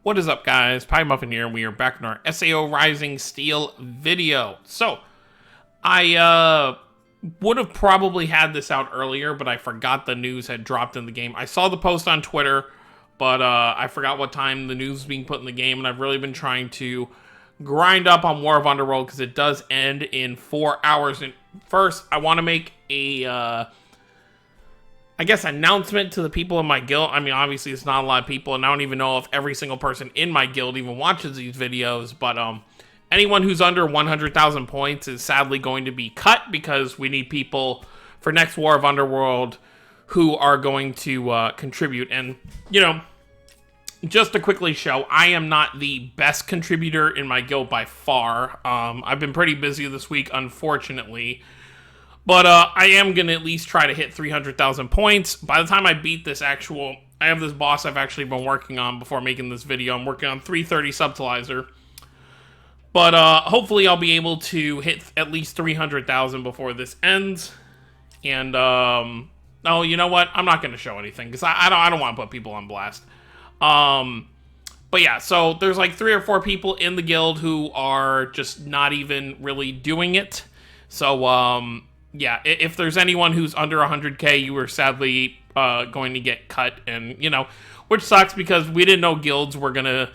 What is up, guys? Pie Muffin here, and we are back in our SAO Rising Steel video. So, I would have probably had this out earlier, but I forgot the news had dropped in the game. I saw the post on Twitter, but I forgot what time the news was being put in the game, and I've really been trying to grind up on War of Underworld because it does end in 4 hours. And first, I want to make a announcement to the people in my guild. I mean, obviously, it's not a lot of people, and I don't even know if every single person in my guild even watches these videos, but anyone who's under 100,000 points is sadly going to be cut because we need people for next War of Underworld who are going to contribute. And, you know, just to quickly show, I am not the best contributor in my guild by far. I've been pretty busy this week, unfortunately. But I am going to at least try to hit 300,000 points. By the time I beat this I have this boss I've actually been working on before making this video. I'm working on 330 Subtilizer. But hopefully I'll be able to hit at least 300,000 before this ends. And, oh, you know what? I'm not going to show anything because I don't want to put people on blast. But yeah, so there's like 3 or 4 people in the guild who are just not even really doing it. So, yeah, if there's anyone who's under 100k, you are sadly going to get cut, and, you know, which sucks because we didn't know guilds were going to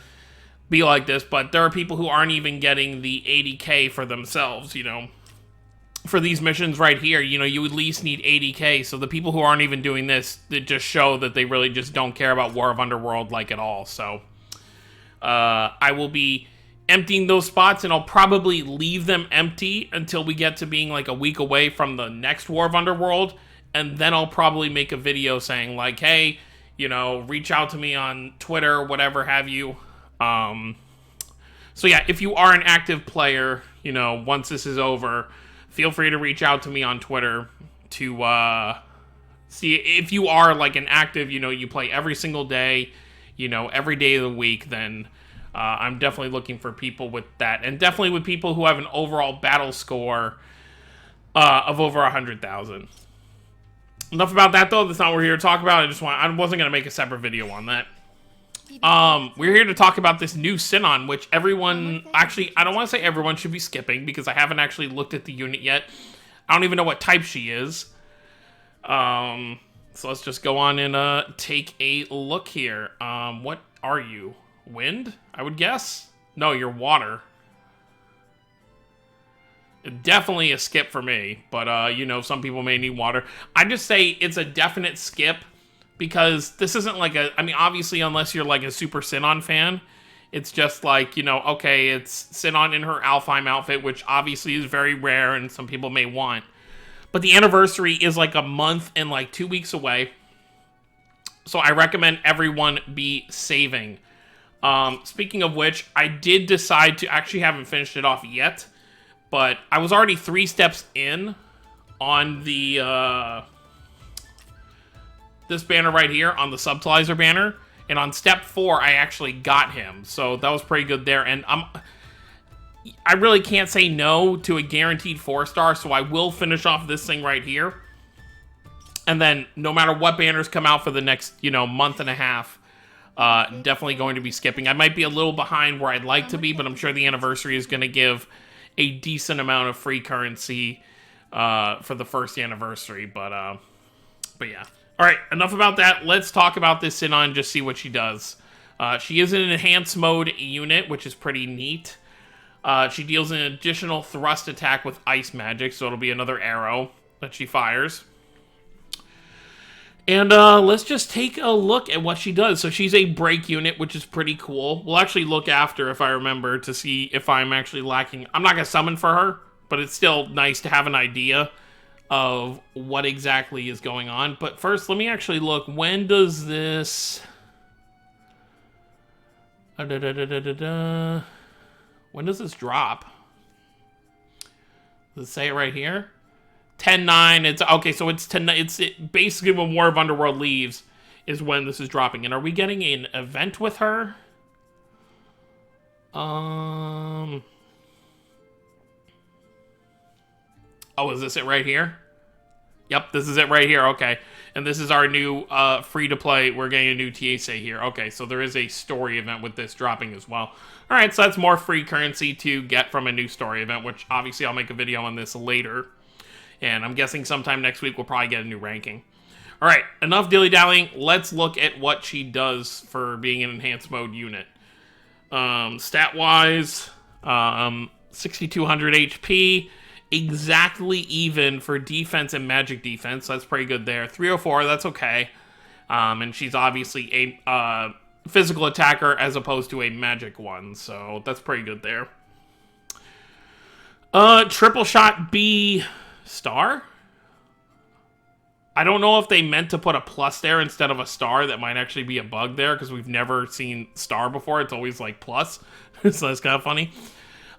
be like this, but there are people who aren't even getting the 80k for themselves, you know. For these missions right here, you know, you at least need 80k, so the people who aren't even doing this, it just show that they really just don't care about War of Underworld, like, at all. So, I will be emptying those spots, and I'll probably leave them empty until we get to being like a week away from the next War of Underworld, and then I'll probably make a video saying like, hey, you know, reach out to me on Twitter, whatever have you. So yeah, if you are an active player, you know, once this is over, feel free to reach out to me on Twitter to see if you are like an active, you know, you play every single day, you know, every day of the week, then I'm definitely looking for people with that, and definitely with people who have an overall battle score of over 100,000. Enough about that, though. That's not what we're here to talk about. I wasn't going to make a separate video on that. We're here to talk about this new Sinon, which everyone, actually, I don't want to say everyone should be skipping, because I haven't actually looked at the unit yet. I don't even know what type she is. So let's just go on and take a look here. What are you? Wind, I would guess? No, you're water. Definitely a skip for me, but, you know, some people may need water. I just say it's a definite skip, because this isn't like I mean, obviously, unless you're like a super Sinon fan, it's just like, you know, okay, it's Sinon in her Alfheim outfit, which obviously is very rare and some people may want. But the anniversary is like a month and like 2 weeks away. So I recommend everyone be saving. Speaking of which, I did decide to, actually haven't finished it off yet, but I was already 3 steps in on the, this banner right here, on the Subtilizer banner, and on step 4, I actually got him, so that was pretty good there, and I really can't say no to a guaranteed 4-star, so I will finish off this thing right here, and then no matter what banners come out for the next, you know, month and a half, definitely going to be skipping. I might be a little behind where I'd like to be, but I'm sure the anniversary is going to give a decent amount of free currency for the first anniversary. But yeah. All right, enough about that. Let's talk about this Sinon and just see what she does. She is an enhanced mode unit, which is pretty neat. She deals an additional thrust attack with ice magic, so it'll be another arrow that she fires. And let's just take a look at what she does. So she's a break unit, which is pretty cool. We'll actually look after, if I remember, to see if I'm actually lacking. I'm not going to summon for her, but it's still nice to have an idea of what exactly is going on. But first, let me actually look. When does this... When does this drop? Does it say it right here? 10-9, it's okay, so it's basically when War of Underworld leaves is when this is dropping. And are we getting an event with her? Oh, is this it right here? Yep, this is it right here, okay. And this is our new free-to-play. We're getting a new TSA here. Okay, so there is a story event with this dropping as well. All right, so that's more free currency to get from a new story event, which obviously I'll make a video on this later. And I'm guessing sometime next week we'll probably get a new ranking. All right, enough dilly-dallying. Let's look at what she does for being an enhanced mode unit. Stat-wise, 6,200 HP. Exactly even for defense and magic defense. That's pretty good there. 304, that's okay. And she's obviously a physical attacker as opposed to a magic one, so that's pretty good there. Triple shot B star? I don't know if they meant to put a plus there instead of a star. That might actually be a bug there, because we've never seen star before. It's always like plus, so that's kind of funny.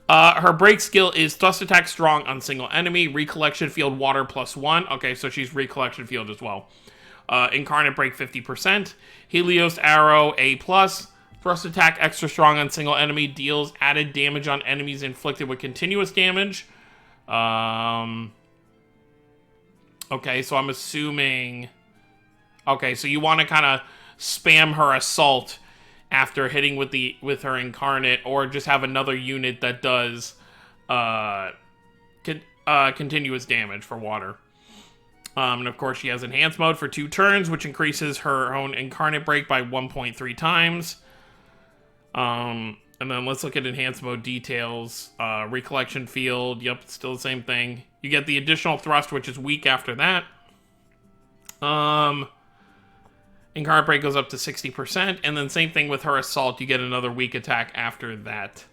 Her break skill is thrust attack strong on single enemy, recollection field water +1. Okay, so she's recollection field as well. Incarnate break 50%. Helios arrow A+. Thrust attack extra strong on single enemy, deals added damage on enemies inflicted with continuous damage. Okay, so I'm assuming... Okay, so you want to kind of spam her assault after hitting with her incarnate, or just have another unit that does continuous damage for water. And of course she has enhanced mode for 2 turns, which increases her own incarnate break by 1.3 times. And then let's look at enhanced mode details. Recollection field, yep, still the same thing. You get the additional thrust, which is weak after that. Incarnate break goes up to 60%, and then same thing with her assault. You get another weak attack after that.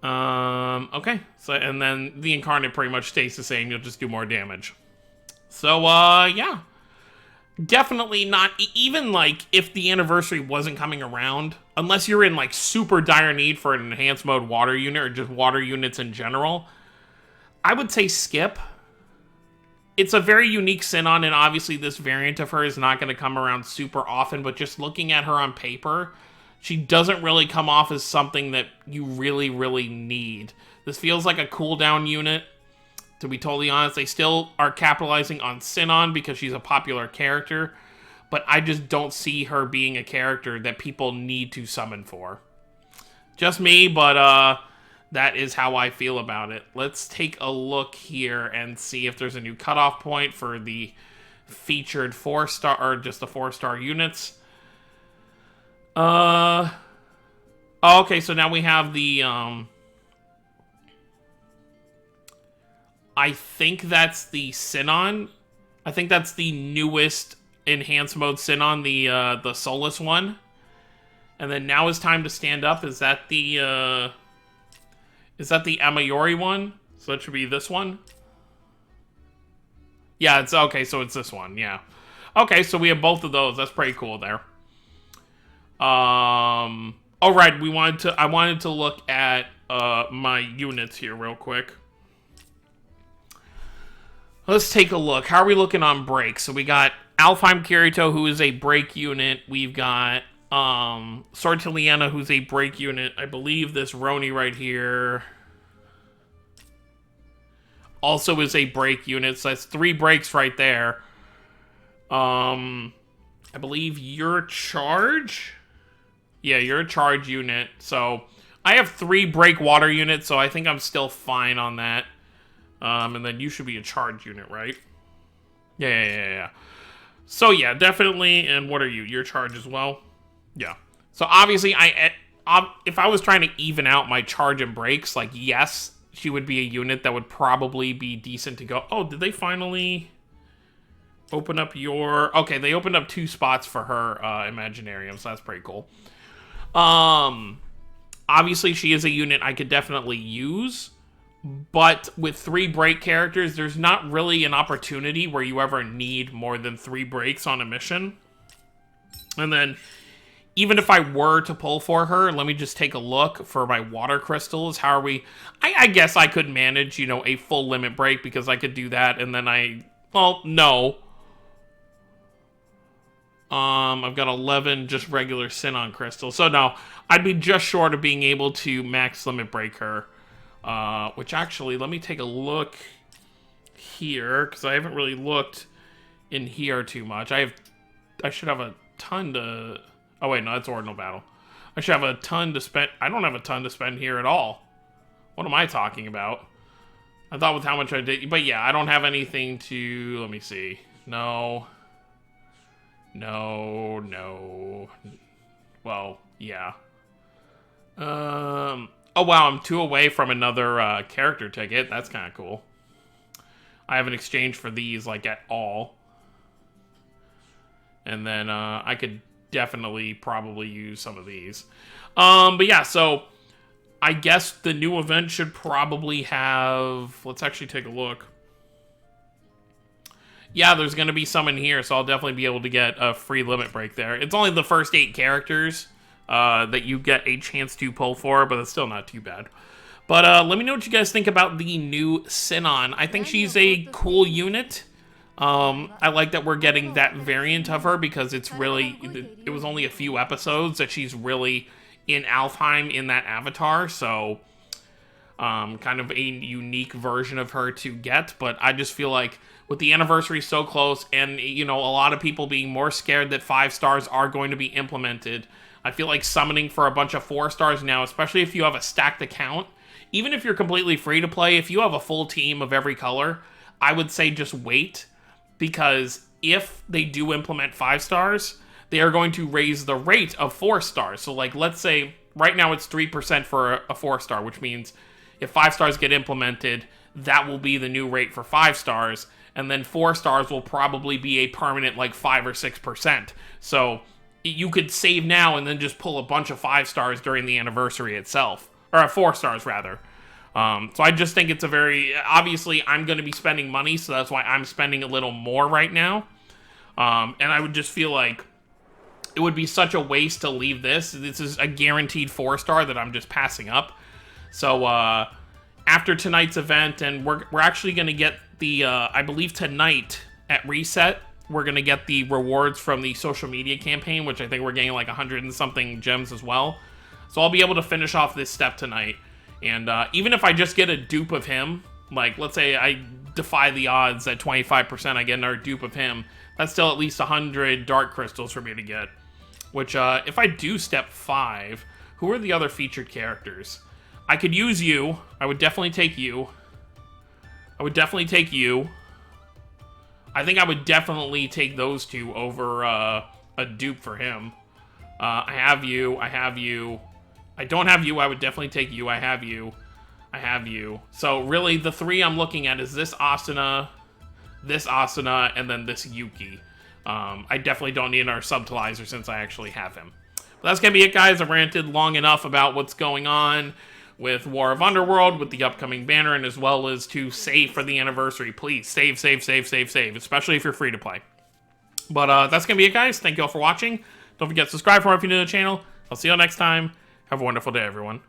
Okay, so and then the incarnate pretty much stays the same. You'll just do more damage. So, yeah. Definitely not, even like if the anniversary wasn't coming around, unless you're in like super dire need for an enhanced mode water unit or just water units in general, I would say skip. It's a very unique Sinon, and obviously this variant of her is not going to come around super often, but just looking at her on paper, she doesn't really come off as something that you really, really need. This feels like a cooldown unit, to be totally honest. They still are capitalizing on Sinon because she's a popular character, but I just don't see her being a character that people need to summon for. Just me, but that is how I feel about it. Let's take a look here and see if there's a new cutoff point for the featured 4-star, or just the 4-star units. Okay, so now we have the, I think that's the Sinon. I think that's the newest enhanced mode Sinon, the Solus one. And then now is time to stand up. Is that the Amayori one? So that should be this one. Yeah, it's okay, so it's this one, yeah. Okay, so we have both of those. That's pretty cool there. Alright, I wanted to look at my units here real quick. Let's take a look. How are we looking on break? So we got Alfheim Kirito, who is a break unit. We've got Sortiliana, who's a break unit. I believe this Roni right here also is a break unit. So that's 3 breaks right there. I believe you're charge. Yeah, you're a charge unit. So I have 3 break water units, so I think I'm still fine on that. And then you should be a charge unit, right? Yeah. So yeah, definitely. And what are you? You're charge as well? Yeah. So obviously, if I was trying to even out my charge and breaks, like, yes, she would be a unit that would probably be decent to go. Oh, did they finally open up your... Okay, they opened up 2 spots for her Imaginarium, so that's pretty cool. Obviously, she is a unit I could definitely use, but with 3 break characters, there's not really an opportunity where you ever need more than 3 breaks on a mission. And then, even if I were to pull for her, let me just take a look for my water crystals. How are we? I guess I could manage, you know, a full limit break, because I could do that, and then well, no. I've got 11 just regular Sinon crystals. So no, I'd be just short of being able to max limit break her. Which actually, let me take a look here, because I haven't really looked in here too much. I should have a ton to... Oh, wait, no, that's Ordinal Battle. I should have a ton to spend... I don't have a ton to spend here at all. What am I talking about? I thought with how much I did... But yeah, I don't have anything to... Let me see. No. No, no. Well, yeah. Oh, wow, I'm 2 away from another character ticket. That's kind of cool. I haven't exchanged for these, like, at all. And then I could definitely probably use some of these. But yeah, so I guess the new event should probably have... Let's actually take a look. Yeah, there's going to be some in here, so I'll definitely be able to get a free limit break there. It's only the first 8 characters that you get a chance to pull for, but it's still not too bad. But let me know what you guys think about the new Sinon. I think she's a cool unit. I like that we're getting that variant of her because it's really... It was only a few episodes that she's really in Alfheim in that avatar, so... kind of a unique version of her to get, but I just feel like with the anniversary so close and, you know, a lot of people being more scared that 5 stars are going to be implemented, I feel like summoning for a bunch of 4 stars now, especially if you have a stacked account, even if you're completely free to play, if you have a full team of every color, I would say just wait, because if they do implement 5 stars, they are going to raise the rate of 4 stars. So, like, let's say right now it's 3% for a 4 star, which means if 5 stars get implemented, that will be the new rate for 5 stars, and then 4 stars will probably be a permanent, like, 5 or 6%. So you could save now and then just pull a bunch of 5 stars during the anniversary itself. Or 4 stars, rather. So I just think it's a very... Obviously, I'm going to be spending money, so that's why I'm spending a little more right now. And I would just feel like it would be such a waste to leave this. This is a guaranteed 4 star that I'm just passing up. So, after tonight's event, and we're actually going to get the, I believe tonight at Reset, we're going to get the rewards from the social media campaign, which I think we're getting like 100 and something gems as well. So I'll be able to finish off this step tonight. And even if I just get a dupe of him, like, let's say I defy the odds at 25% I get another dupe of him, that's still at least 100 dark crystals for me to get. Which, if I do step 5, who are the other featured characters? I could use you. I would definitely take you. I would definitely take you. I think I would definitely take those 2 over a dupe for him. I have you. I have you. I don't have you. I would definitely take you. I have you. I have you. So really, the 3 I'm looking at is this Asuna, and then this Yuki. I definitely don't need another Subtilizer since I actually have him. But that's going to be it, guys. I've ranted long enough about what's going on with War of Underworld, with the upcoming banner, and as well as to save for the anniversary. Please, save, save, save, save, save, especially if you're free to play. But that's going to be it, guys. Thank you all for watching. Don't forget to subscribe for more if you're new to the channel. I'll see you all next time. Have a wonderful day, everyone.